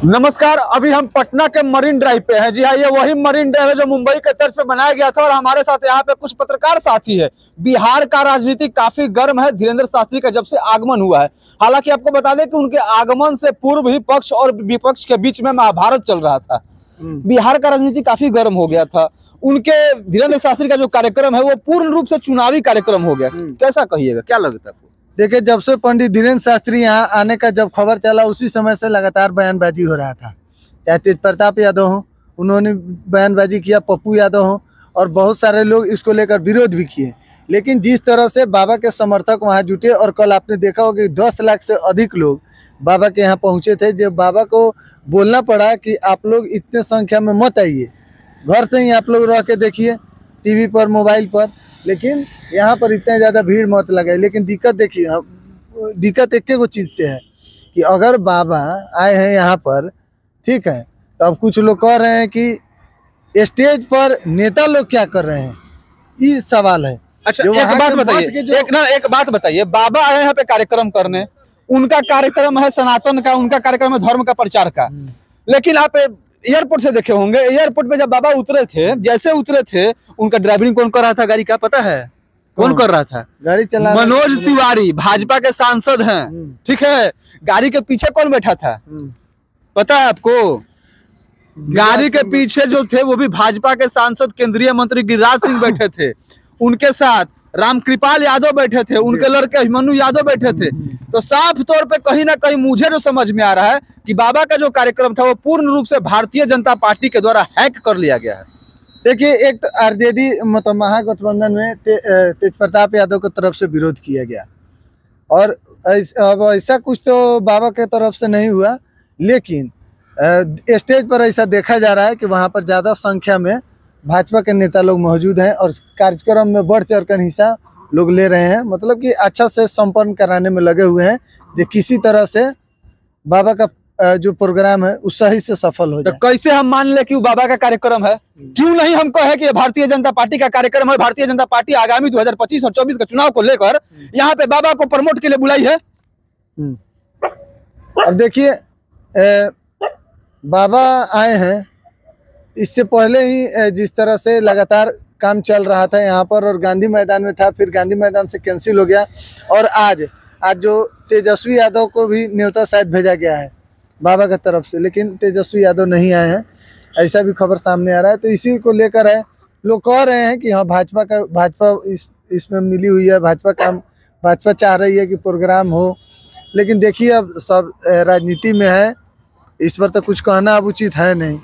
नमस्कार। अभी हम पटना के मरीन ड्राइव पे हैं। जी हाँ, ये वही मरीन ड्राइव है जो मुंबई के तर्ज पे बनाया गया था और हमारे साथ यहाँ पे कुछ पत्रकार साथी है। बिहार का राजनीति काफी गर्म है। धीरेन्द्र शास्त्री का जब से आगमन हुआ है, हालांकि आपको बता दें कि उनके आगमन से पूर्व ही पक्ष और विपक्ष के बीच में महाभारत चल रहा था। बिहार का राजनीति काफी गर्म हो गया था। उनके धीरेन्द्र शास्त्री का जो कार्यक्रम है वो पूर्ण रूप से चुनावी कार्यक्रम हो गया। कैसा कहिएगा, क्या लगता है आपको? देखिए, जब से पंडित धीरेन्द्र शास्त्री यहाँ आने का जब खबर चला, उसी समय से लगातार बयानबाजी हो रहा था। चाहे तेज प्रताप यादव हो, उन्होंने बयानबाजी किया, पप्पू यादव हो, और बहुत सारे लोग इसको लेकर विरोध भी किए। लेकिन जिस तरह से बाबा के समर्थक वहाँ जुटे, और कल आपने देखा होगा कि 10 लाख से अधिक लोग बाबा के यहाँ पहुँचे थे, जब बाबा को बोलना पड़ा कि आप लोग इतने संख्या में मत आइए, घर से ही आप लोग रह के देखिए, टीवी पर, मोबाइल पर, लेकिन यहाँ पर इतने ज़्यादा भीड़ मत लगाए। लेकिन दिक्कत देखिए, दिक्कत एक को चीज़ से है कि अगर बाबा आए हैं यहाँ पर, ठीक है, तो अब कुछ लोग कह रहे हैं कि स्टेज पर नेता लोग क्या कर रहे हैं, ये सवाल है। अच्छा, एक बात बताइए, एक बात बताइए, बाबा आए यहाँ पे कार्यक्रम करने, उनका कार्यक्रम है सनातन का, उनका कार्यक्रम है धर्म का, प्रचार का। लेकिन आप एयरपोर्ट से देखे होंगे, एयरपोर्ट पे जब बाबा उतरे थे, जैसे उतरे थे, उनका ड्राइविंग कौन कर रहा था गाड़ी का, पता है? कौन कर रहा था? गाड़ी चला मनोज तिवारी, भाजपा के सांसद हैं, ठीक है। गाड़ी के पीछे कौन बैठा था, पता है आपको? गाड़ी के पीछे जो थे वो भी भाजपा के सांसद, केंद्रीय मंत्री गिरिराज सिंह बैठे थे। उनके साथ रामकृपाल यादव बैठे थे, उनके लड़के अभिमन्यु यादव बैठे थे। तो साफ तौर पे कहीं ना कहीं मुझे जो समझ में आ रहा है कि बाबा का जो कार्यक्रम था वो पूर्ण रूप से भारतीय जनता पार्टी के द्वारा हैक कर लिया गया है। देखिए, एक तो आरजेडी मतलब महागठबंधन में तेज प्रताप यादव की तरफ से विरोध किया गया, और अब ऐसा कुछ तो बाबा के तरफ से नहीं हुआ। लेकिन स्टेज पर ऐसा देखा जा रहा है कि वहाँ पर ज़्यादा संख्या में भाजपा के नेता लोग मौजूद हैं और कार्यक्रम में बढ़ चढ़कर हिस्सा लोग ले रहे हैं। मतलब कि अच्छा से संपन्न कराने में लगे हुए हैं कि किसी तरह से बाबा का जो प्रोग्राम है उस सही से सफल हो जाए। तो कैसे हम मान ले कि वो बाबा का कार्यक्रम है? क्यों नहीं हम कहे कि भारतीय जनता पार्टी का कार्यक्रम है? भारतीय जनता पार्टी आगामी 2025 और 24 के चुनाव को लेकर यहाँ पे बाबा को प्रमोट के लिए बुलाई है। अब देखिए, बाबा आए हैं, इससे पहले ही जिस तरह से लगातार काम चल रहा था यहाँ पर, और गांधी मैदान में था, फिर गांधी मैदान से कैंसिल हो गया, और आज जो तेजस्वी यादव को भी न्योता शायद भेजा गया है बाबा की तरफ से, लेकिन तेजस्वी यादव नहीं आए हैं, ऐसा भी खबर सामने आ रहा है। तो इसी को लेकर है, लोग कह रहे हैं कि हाँ, भाजपा इसमें मिली हुई है, भाजपा चाह रही है कि प्रोग्राम हो। लेकिन देखिए, अब सब राजनीति में है, इस पर तो कुछ कहना अब उचित है नहीं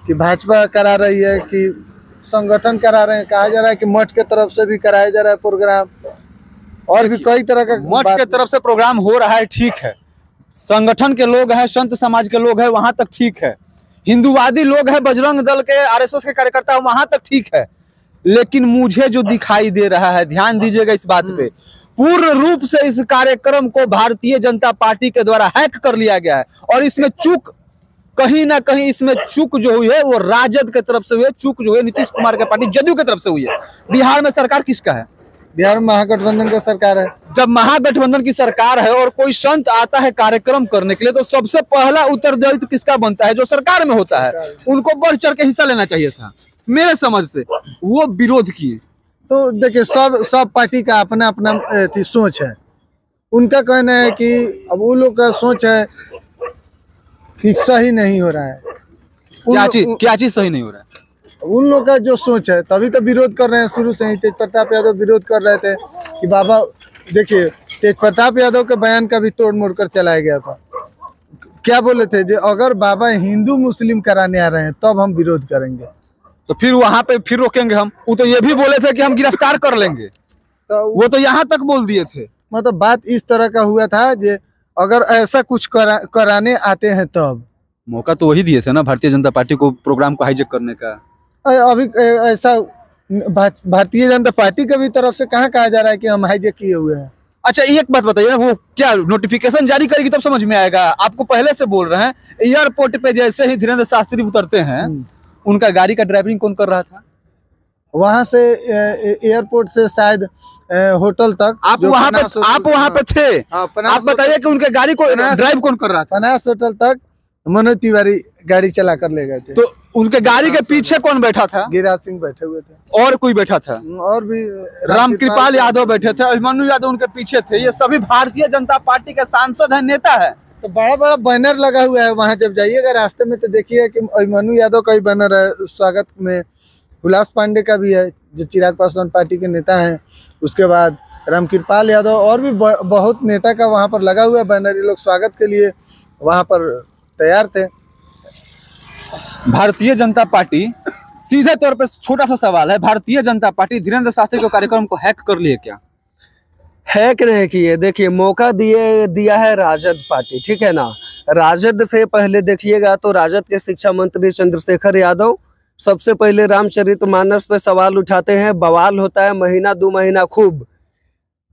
कि भाजपा करा रही है कि संगठन करा रहे हैं। कहा जा रहा है कि मठ के तरफ से भी कराया जा रहा है प्रोग्राम, और भी कई तरह का मठ के तरफ से प्रोग्राम हो रहा है, ठीक है। संगठन के लोग हैं, संत समाज के लोग हैं, वहां तक ठीक है। हिंदूवादी लोग हैं, बजरंग दल के, आरएसएस के कार्यकर्ता, वहां तक ठीक है। लेकिन मुझे जो दिखाई दे रहा है, ध्यान दीजिएगा इस बात पे, पूर्ण रूप से इस कार्यक्रम को भारतीय जनता पार्टी के द्वारा हैक कर लिया गया है। और इसमें चूक, कहीं ना कहीं इसमें चूक जो हुई है वो राजद के तरफ से हुई है, चूक जो है नीतीश कुमार के पार्टी जदयू की तरफ से हुई है। बिहार में सरकार किसका है? बिहार में महागठबंधन का सरकार है। जब महागठबंधन की सरकार है और कोई संत आता है कार्यक्रम करने के लिए, तो सबसे पहला उत्तरदायित्व किसका बनता है? जो सरकार में होता है, उनको बढ़ चढ़ के हिस्सा लेना चाहिए था मेरे समझ से। वो विरोध किए। तो देखिए, सब पार्टी का अपना अपना सोच है। उनका कहना है कि अब वो लोग का सोच है कि सही नहीं हो रहा है। क्या चीज सही नहीं हो रहा है? उन लोग का जो सोच है, तभी तो विरोध कर रहे हैं। शुरू से ही तेज प्रताप यादव विरोध कर रहे थे कि बाबा, देखिए, तेज प्रताप यादव के बयान का भी तोड़ मोड़ कर चलाया गया था। क्या बोले थे? जो अगर बाबा हिंदू मुस्लिम कराने आ रहे हैं तब हम विरोध करेंगे। तो फिर वहां पे फिर रोकेंगे हम। वो तो ये भी बोले थे कि हम गिरफ्तार कर लेंगे, तो वो तो यहाँ तक बोल दिए थे। मतलब बात इस तरह का हुआ था कि अगर ऐसा कुछ कराने आते हैं तब। मौका तो वही दिए थे ना भारतीय जनता पार्टी को प्रोग्राम को हाईजेक करने का। अभी ऐसा भारतीय जनता पार्टी की भी तरफ से कहाँ कहा जा रहा है कि हम हाईजेक किए हुए हैं? अच्छा, एक बात बताइए ना, वो क्या नोटिफिकेशन जारी करेगी तब समझ में आएगा? आपको पहले से बोल रहे हैं, एयरपोर्ट पे जैसे ही धीरेन्द्र शास्त्री उतरते हैं, उनका गाड़ी का ड्राइविंग कौन कर रहा था? वहां से एयरपोर्ट से शायद होटल तक आप वहां पे थे। आप बताइए कि उनके गाड़ी को ड्राइव कौन कर रहा था? पनास होटल तक मनोज तिवारी गाड़ी चला कर ले गए थे। तो उनके गाड़ी के पीछे कौन बैठा था? गिरिराज सिंह बैठे हुए थे और कोई बैठा था? और भी रामकृपाल यादव बैठे थे, अभिमन्यु यादव उनके पीछे थे। ये सभी भारतीय जनता पार्टी के सांसद है, नेता है। तो बड़ा बड़ा बैनर लगा हुआ है वहाँ, जब जाइएगा रास्ते में तो देखिए कि अभिमन्यु यादव का भी बैनर है स्वागत में, हुलास पांडे का भी है जो चिराग पासवान पार्टी के नेता हैं, उसके बाद रामकृपाल यादव और भी बहुत नेता का वहाँ पर लगा हुआ है बैनर। ये लोग स्वागत के लिए वहाँ पर तैयार थे। भारतीय जनता पार्टी, सीधे तौर पे छोटा सा सवाल है, भारतीय जनता पार्टी धीरेन्द्र शास्त्री के कार्यक्रम को हैक कर लिए क्या? हैक नहीं किए। देखिए मौका दिया है राजद पार्टी, ठीक है ना। राजद से पहले देखिएगा तो राजद के शिक्षा मंत्री चंद्रशेखर यादव सबसे पहले रामचरितमानस पे सवाल उठाते हैं, बवाल होता है महीना 2 महीना खूब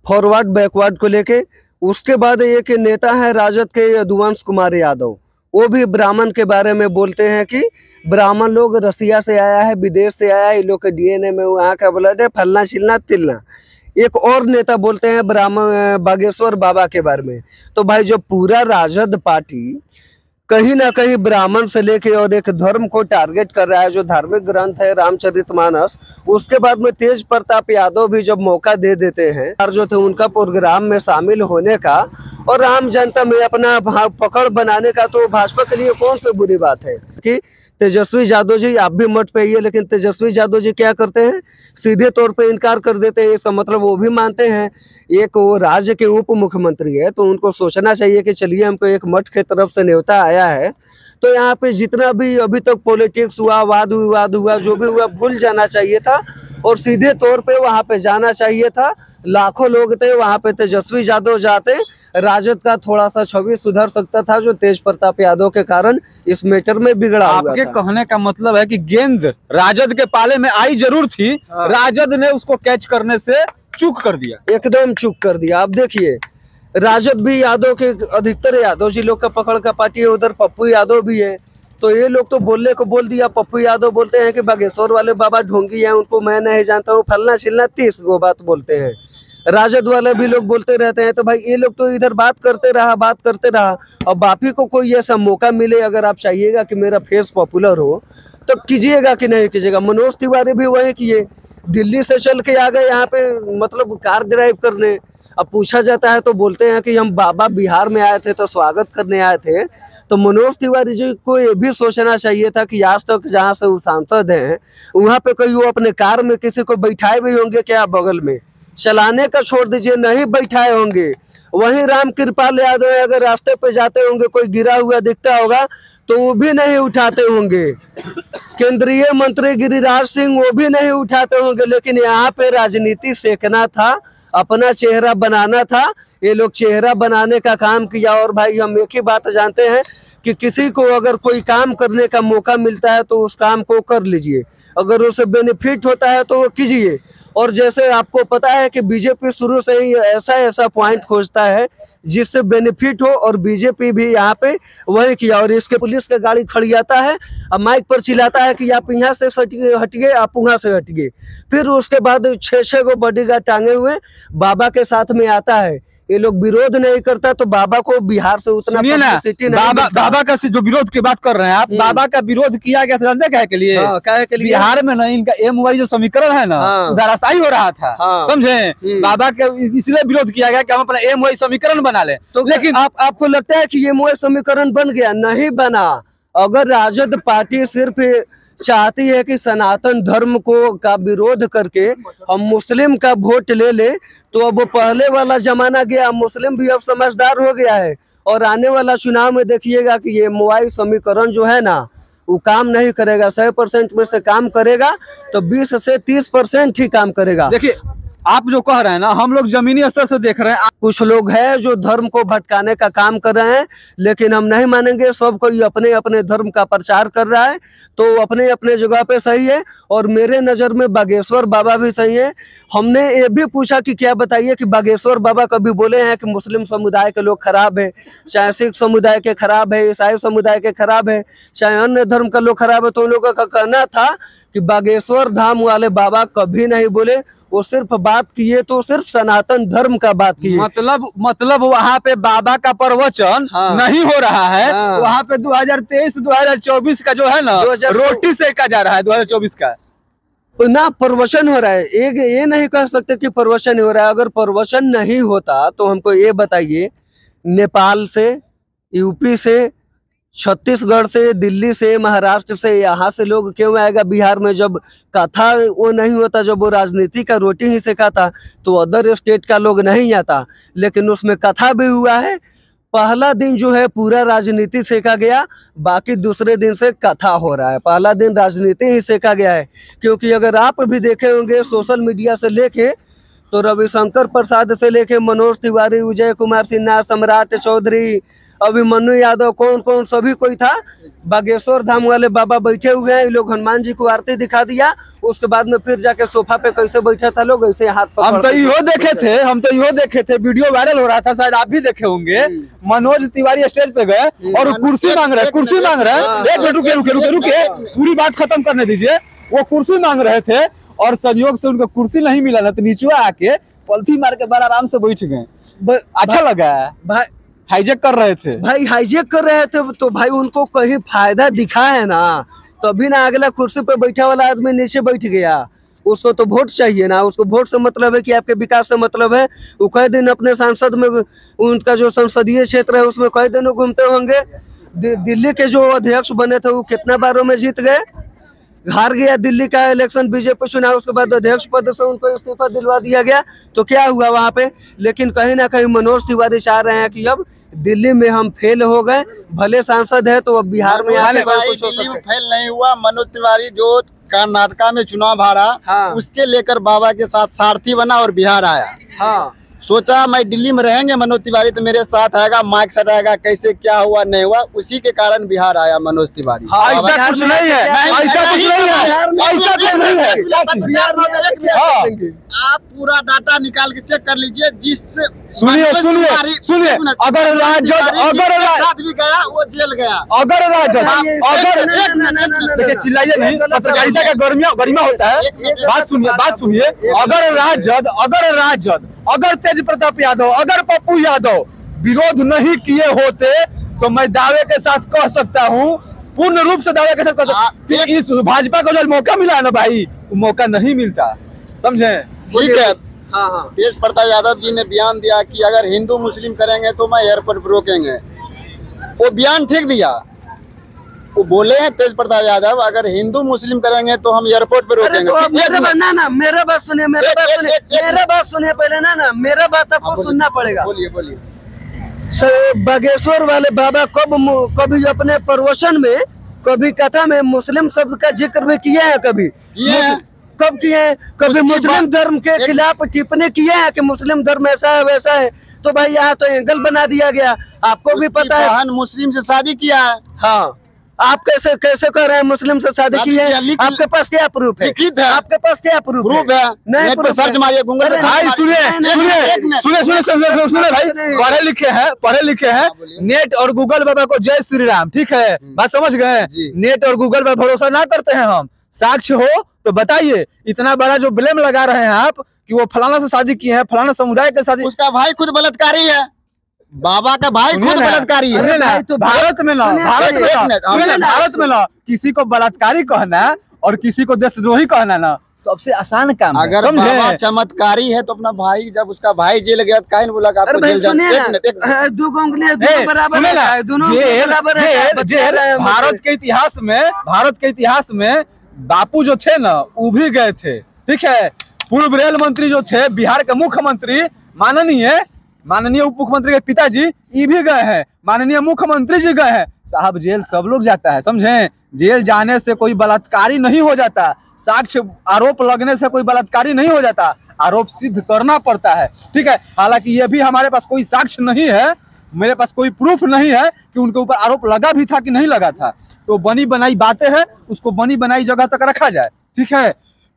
फॉरवर्ड बैकवर्ड को लेके। उसके बाद एक नेता है राजद के यदुवंश कुमार यादव, वो भी ब्राह्मण के बारे में बोलते हैं कि ब्राह्मण लोग रसिया से आया है, विदेश से आया है, इन लोग के डीएनए में वहाँ का ब्लड है, फलना चिलना तिलना। एक और नेता बोलते हैं ब्राह्मण बागेश्वर बाबा के बारे में। तो भाई जो पूरा राजद पार्टी कहीं ना कहीं ब्राह्मण से लेके और एक धर्म को टारगेट कर रहा है, जो धार्मिक ग्रंथ है रामचरितमानस। उसके बाद में तेज प्रताप यादव भी जब मौका दे देते हैं और जो थे उनका प्रोग्राम में शामिल होने का और आम जनता में अपना पकड़ बनाने का, तो भाजपा के लिए कौन सी बुरी बात है कि तेजस्वी यादव जी आप भी मत पे आइए। लेकिन तेजस्वी यादव जी क्या करते हैं, सीधे तौर पे इनकार कर देते हैं। इसका मतलब वो भी मानते हैं एक वो राज्य के उप मुख्यमंत्री है, तो उनको सोचना चाहिए कि चलिए हमको एक मठ के तरफ से न्योता आया है, तो यहाँ पे जितना भी अभी तक पॉलिटिक्स हुआ, वाद विवाद हुआ, जो भी हुआ भूल जाना चाहिए था और सीधे तौर पे वहाँ पे जाना चाहिए था। लाखों लोग थे वहाँ पे, तेजस्वी यादव जाते राजद का थोड़ा सा छवि सुधर सकता था, जो तेज प्रताप यादव के कारण इस मैटर में बिगड़ा हुआ आपके था। कहने का मतलब है कि गेंद राजद के पाले में आई जरूर थी, राजद ने उसको कैच करने से चूक कर दिया, एकदम चूक कर दिया। आप देखिए राजद भी यादव के अधिकतर यादव जी लोग का पकड़ का पार्टी है, उधर पप्पू यादव भी है। तो ये लोग तो बोलने को बोल दिया। पप्पू यादव बोलते हैं कि बागेश्वर वाले बाबा ढोंगी हैं, उनको मैं नहीं जानता हूँ, फलना चिलना 30 गो बात बोलते हैं। राजद वाले भी लोग बोलते रहते हैं। तो भाई ये लोग तो इधर बात करते रहा। और बापी को कोई ऐसा मौका मिले, अगर आप चाहिएगा कि मेरा फेस पॉपुलर हो तो कीजिएगा कि नहीं कीजिएगा। मनोज तिवारी भी वही किए, दिल्ली से चल के आ गए यहाँ पे, मतलब कार ड्राइव करने। अब पूछा जाता है तो बोलते हैं कि हम बाबा बिहार में आए थे तो स्वागत करने आए थे। तो मनोज तिवारी जी को ये भी सोचना चाहिए था कि आज तक जहाँ से वो सांसद हैं वहाँ पे कोई वो अपने कार में किसी को बैठाए भी होंगे क्या? बगल में चलाने का छोड़ दीजिए, नहीं बैठाए होंगे। वहीं रामकृपाल यादव अगर रास्ते पे जाते होंगे, कोई गिरा हुआ दिखता होगा तो वो भी नहीं उठाते होंगे। केंद्रीय मंत्री गिरिराज सिंह वो भी नहीं उठाते होंगे। लेकिन यहाँ पे राजनीति सेकना था, अपना चेहरा बनाना था। ये लोग चेहरा बनाने का काम किया। और भाई हम एक ही बात जानते हैं कि किसी को अगर कोई काम करने का मौका मिलता है तो उस काम को कर लीजिए, अगर उसे बेनिफिट होता है तो वो कीजिए। और जैसे आपको पता है कि बीजेपी शुरू से ही ऐसा पॉइंट खोजता है जिससे बेनिफिट हो, और बीजेपी भी यहाँ पे वही किया। और इसके पुलिस का गाड़ी खड़ियाता है, अब माइक पर चिल्लाता है कि आप यहाँ से हटिए, आप वहाँ से हटिए। फिर उसके बाद 6 गो बॉडीगार्ड टांगे हुए बाबा के साथ में आता है। ये लोग विरोध नहीं करता तो बाबा को बिहार से उतना पब्लिसिटी नहीं मिलता। बाबा का जो विरोध की बात कर रहे हैं आप, बाबा का विरोध किया गया था जानते क्या के लिए? क्या के लिए? बिहार में ना इनका MY जो समीकरण है ना, धराशायी हो रहा था, समझे? बाबा के इसलिए विरोध किया गया कि हम अपना MY समीकरण बना ले। तो लेकिन आपको लगता है कि MY समीकरण बन गया? नहीं बना। अगर राजद पार्टी सिर्फ चाहती है कि सनातन धर्म को का विरोध करके हम मुस्लिम का वोट ले तो अब वो पहले वाला जमाना गया। मुस्लिम भी अब समझदार हो गया है। और आने वाला चुनाव में देखिएगा कि ये MY समीकरण जो है ना, वो काम नहीं करेगा। 100% में से काम करेगा तो 20 से 30% ही काम करेगा। देखिए आप जो कह रहे हैं ना, हम लोग जमीनी स्तर से देख रहे हैं। कुछ लोग हैं जो धर्म को भटकाने का काम कर रहे हैं, लेकिन हम नहीं मानेंगे। सब कोई अपने अपने धर्म का प्रचार कर रहा है तो अपने अपने जगह पे सही है। और मेरे नज़र में बागेश्वर बाबा भी सही है। हमने ये भी पूछा कि क्या बताइए कि बागेश्वर बाबा कभी बोले हैं कि मुस्लिम समुदाय के लोग खराब है, चाहे सिख समुदाय के खराब है, ईसाई समुदाय के खराब है, चाहे अन्य धर्म का लोग खराब है। तो उन लोगों का कहना था कि बागेश्वर धाम वाले बाबा कभी नहीं बोले, वो सिर्फ बात किए तो सिर्फ सनातन धर्म का बात किए। मतलब वहाँ पे बाबा का प्रवचन हाँ। नहीं हो रहा है। हाँ। वहाँ पे 2023-2024 का जो है ना 2024 रोटी सेका जा रहा है 2024 का ना प्रवचन हो रहा है। एक ये नहीं कह सकते कि प्रवचन हो रहा है। अगर प्रवचन नहीं होता तो हमको ये बताइए, नेपाल से, यूपी से, छत्तीसगढ़ से, दिल्ली से, महाराष्ट्र से, यहाँ से लोग क्यों आएगा बिहार में? जब कथा वो नहीं होता, जब वो राजनीति का रोटी ही सिखाता तो अदर स्टेट का लोग नहीं आता। लेकिन उसमें कथा भी हुआ है। पहला दिन जो है पूरा राजनीति सेका गया, बाकी दूसरे दिन से कथा हो रहा है। पहला दिन राजनीति ही सेका गया है, क्योंकि अगर आप भी देखे होंगे सोशल मीडिया से लेके तो रविशंकर प्रसाद से लेके मनोज तिवारी, विजय कुमार सिन्हा, सम्राट चौधरी, अभिमन्यु यादव, कौन कौन सभी कोई था। बागेश्वर धाम वाले बाबा बैठे हुए हैं, ये लोग हनुमान जी को आरती दिखा दिया। उसके बाद में फिर जाके सोफा पे कैसे बैठा था लोग, ऐसे हाथ पकड़ हम तो इहो देखे थे, वीडियो वायरल हो रहा था, शायद आप भी देखे होंगे। मनोज तिवारी स्टेज पे गए और वो कुर्सी मांग रहे एक मिनट रुके, पूरी बात खत्म करने दीजिए। वो कुर्सी मांग रहे थे और संयोग से उनको कुर्सी नहीं मिला ना, तो नीचे आके पलथी मार के बड़ा आराम से बैठ गए। अच्छा लगा भाई, हाईजेक कर रहे थे भाई हाईजेक कर रहे थे तो भाई उनको कहीं फायदा दिखा है ना, तभी ना अगला कुर्सी पे बैठा वाला आदमी नीचे बैठ गया। उसको तो वोट चाहिए ना, उसको वोट से मतलब है कि आपके विकास से मतलब है। वो कई दिन अपने सांसद में, उनका जो संसदीय क्षेत्र है उसमें कई दिन घूमते होंगे। दिल्ली के जो अध्यक्ष बने थे वो कितना बारों में जीत गए, हार गया दिल्ली का इलेक्शन बीजेपी चुनाव, उसके बाद अध्यक्ष पद से उनको इस्तीफा दिलवा दिया गया। तो क्या हुआ वहाँ पे? लेकिन कहीं ना कहीं मनोज तिवारी चाह रहे हैं कि अब दिल्ली में हम फेल हो गए, भले सांसद है तो अब बिहार में आने वाले कुछ हो दिल्ली में सकता है। फेल नहीं हुआ। मनोज तिवारी जो कर्नाटका में चुनाव हारा, हाँ। उसके लेकर बाबा के साथ सारथी बना और बिहार आया। हाँ, सोचा मैं दिल्ली में रहेंगे मनोज तिवारी तो मेरे साथ आएगा, माइक सटाएगा, कैसे क्या हुआ नहीं हुआ, उसी के कारण बिहार आया मनोज तिवारी। ऐसा कुछ नहीं है, ऐसा कुछ नहीं है, ऐसा कुछ नहीं है। बिहार में हाँ। आप पूरा डाटा निकाल के चेक कर लीजिए। जिससे सुनिए अगर साथ भी गया वो जेल गया। अगर देखिए चिल्लाइए नहीं, पत्रकारिता का गरिमा होता है। बात सुनिए अगर तेज प्रताप यादव, अगर पप्पू यादव विरोध नहीं किए होते तो मैं दावे के साथ कह सकता हूँ, पूर्ण रूप से दावे के साथ कह सकता हूँ कि इस भाजपा को जो मौका मिला है ना भाई, वो मौका नहीं मिलता। समझे? ठीक है। हाँ, तेज प्रताप यादव जी ने बयान दिया कि अगर हिंदू मुस्लिम करेंगे तो मैं एयरपोर्ट पर रोकेंगे। वो बयान ठीक दिया। वो बोले हैं तेज प्रताप यादव अगर हिंदू मुस्लिम करेंगे तो हम एयरपोर्ट पर रोकेंगे। मेरा बात सुनिए पहले ना मेरा बात आपको सुनना पड़ेगा। बोलिए। बागेश्वर वाले बाबा कभी अपने प्रवचन में, कभी कथा में मुस्लिम शब्द का जिक्र भी किया है? कभी कब किए हैं? कभी मुस्लिम धर्म के खिलाफ टिप्पणी किए हैं कि मुस्लिम धर्म ऐसा है वैसा है? तो भाई यहाँ तो एंगल बना दिया गया, आपको भी पता है। बहन मुस्लिम से शादी किया है। हाँ, आप कैसे कर रहे हैं मुस्लिम से शादी की है? आपके पास क्या प्रूफ है? आपके पास क्या प्रूफ है? नहीं प्रूफ, सर्च मारिए गूगल पे। भाई सुनिए भाई, पढ़े लिखे हैं। नेट और गूगल बाबा को जय श्री राम। ठीक है, बात समझ गए? नेट और गूगल पर भरोसा ना करते हैं हम। साक्ष्य हो तो बताइए। इतना बड़ा जो ब्लेम लगा रहे हैं आप कि वो फलाना से शादी किए हैं, फलाना समुदाय के शादी, उसका भाई खुद बलात्कारी है। बाबा का भाई खुद बलात्कारी है। भारत में ना किसी को बलात्कारी कहना और किसी को देशद्रोही कहना ना सबसे आसान काम है। अगर बाबा चमत्कारी है तो अपना भाई, जब उसका भाई जेल गया तो काहे नहीं बोला कि आपको जेल जाना? दो उंगलियां बराबर है, दोनों बराबर है। भारत के इतिहास में बापू जो थे ना वो भी गए थे। ठीक है, पूर्व रेल मंत्री जो थे, बिहार के मुख्यमंत्री माननीय उप मुख्यमंत्री के पिताजी, ये भी गए हैं। माननीय मुख्यमंत्री जी गए हैं। साहब जेल सब लोग जाता है, समझे? जेल जाने से कोई बलात्कारी नहीं हो जाता। साक्ष्य आरोप लगने से कोई बलात्कारी नहीं हो जाता। आरोप सिद्ध करना पड़ता है। ठीक है, हालांकि ये भी हमारे पास कोई साक्ष्य नहीं है, मेरे पास कोई प्रूफ नहीं है कि उनके ऊपर आरोप लगा भी था कि नहीं लगा था। तो बनी बनाई बातें हैं, उसको बनी बनाई जगह तक रखा जाए। ठीक है,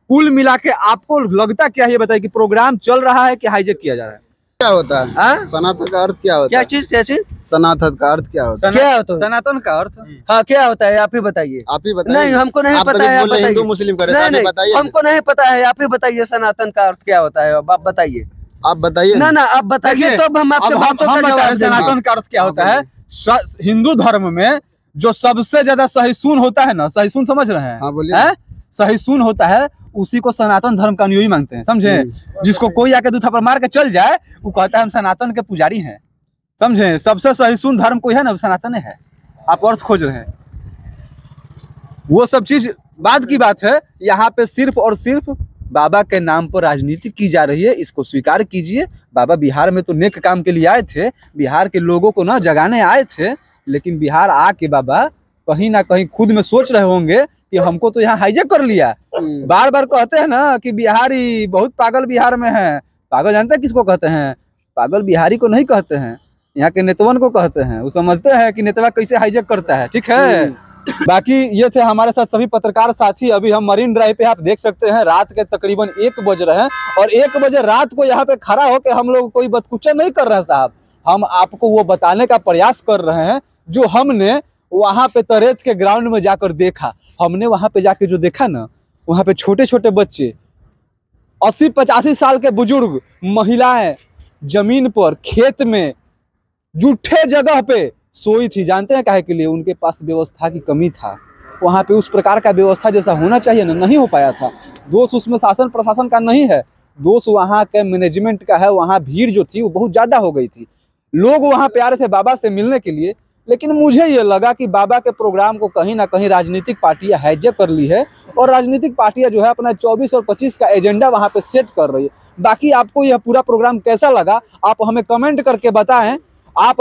कुल मिला के आपको लगता क्या है ये बताइए कि प्रोग्राम चल रहा है कि हाईजेक किया जा रहा है? क्या होता है? हाँ? सनातन का अर्थ क्या होता क्या है? चीज क्या चीज? सनातन का अर्थ क्या होता है? क्या होता है? सनातन का अर्थ हाँ क्या होता है आप ही बताइए। आप ही बताइए। नहीं हमको नहीं आप पता तभी है, आप बोले बताइए। हिंदू मुस्लिम करे, तो नहीं आप ही नहीं बताइए। हमको नहीं पता है, आप ही बताइए सनातन का अर्थ क्या होता है, अब आप बताइए। आप बताइए ना ना आप बताइए देखिए, तब हम आपके अब बातों का बताएं जवाब देंगे। सनातन का अर्थ क्या हाँ, होता है। हिंदू धर्म में जो सबसे ज्यादा सहिष्णु होता है ना, सहिष्णु समझ रहे हैं? हाँ, बोलिए। हैं? सहिष्णु होता है, उसी को सनातन धर्म का अनुयायी मानते हैं, समझे? जिसको कोई आके दू थप्पड़ मार के चल जाए, वो कहता है हम सनातन के पुजारी हैं, समझे? सबसे सहिष्णु धर्म कोई है ना, वो सनातन है। आप अर्थ खोज रहे हैं, वो सब चीज बाद की बात है। यहाँ पे सिर्फ और सिर्फ बाबा के नाम पर राजनीति की जा रही है, इसको स्वीकार कीजिए। बाबा बिहार में तो नेक काम के लिए आए थे, बिहार के लोगों को ना जगाने आए थे, लेकिन बिहार आके बाबा कहीं ना कहीं खुद में सोच रहे होंगे कि हमको तो यहाँ हाईजेक कर लिया। बार बार कहते हैं ना कि बिहारी बहुत पागल बिहार में है। पागल जानते हैं किसको कहते हैं? पागल बिहारी को नहीं कहते हैं, यहाँ के नेतवन को कहते हैं। वो समझते हैं कि नेतवा कैसे हाईजेक करता है, ठीक है। बाकी ये थे हमारे साथ सभी पत्रकार साथी। अभी हम मरीन ड्राइव पे आप देख सकते हैं, रात के तकरीबन 1 बज रहे हैं और 1 बजे रात को यहाँ पे खड़ा होकर हम लोग कोई बदकुचा नहीं कर रहे हैं साहब। हम आपको वो बताने का प्रयास कर रहे हैं जो हमने वहाँ पे तरेत के ग्राउंड में जाकर देखा। हमने वहाँ पे जाके जो देखा ना, वहाँ पे छोटे छोटे बच्चे, 80-85 साल के बुजुर्ग, महिलाएं जमीन पर खेत में जूठे जगह पे सोई थी। जानते हैं काहे के लिए? उनके पास व्यवस्था की कमी था। वहाँ पे उस प्रकार का व्यवस्था जैसा होना चाहिए ना, नहीं हो पाया था। दोष उसमें शासन प्रशासन का नहीं है, दोष वहाँ के मैनेजमेंट का है। वहाँ भीड़ जो थी वो बहुत ज़्यादा हो गई थी। लोग वहाँ पे आ रहे थे बाबा से मिलने के लिए, लेकिन मुझे ये लगा कि बाबा के प्रोग्राम को कहीं ना कहीं राजनीतिक पार्टियां हाईजैक कर ली है और राजनीतिक पार्टियां जो है अपना 24 और 25 का एजेंडा वहाँ पे सेट कर रही है। बाकी आपको यह पूरा प्रोग्राम कैसा लगा, आप हमें कमेंट करके बताएं। आप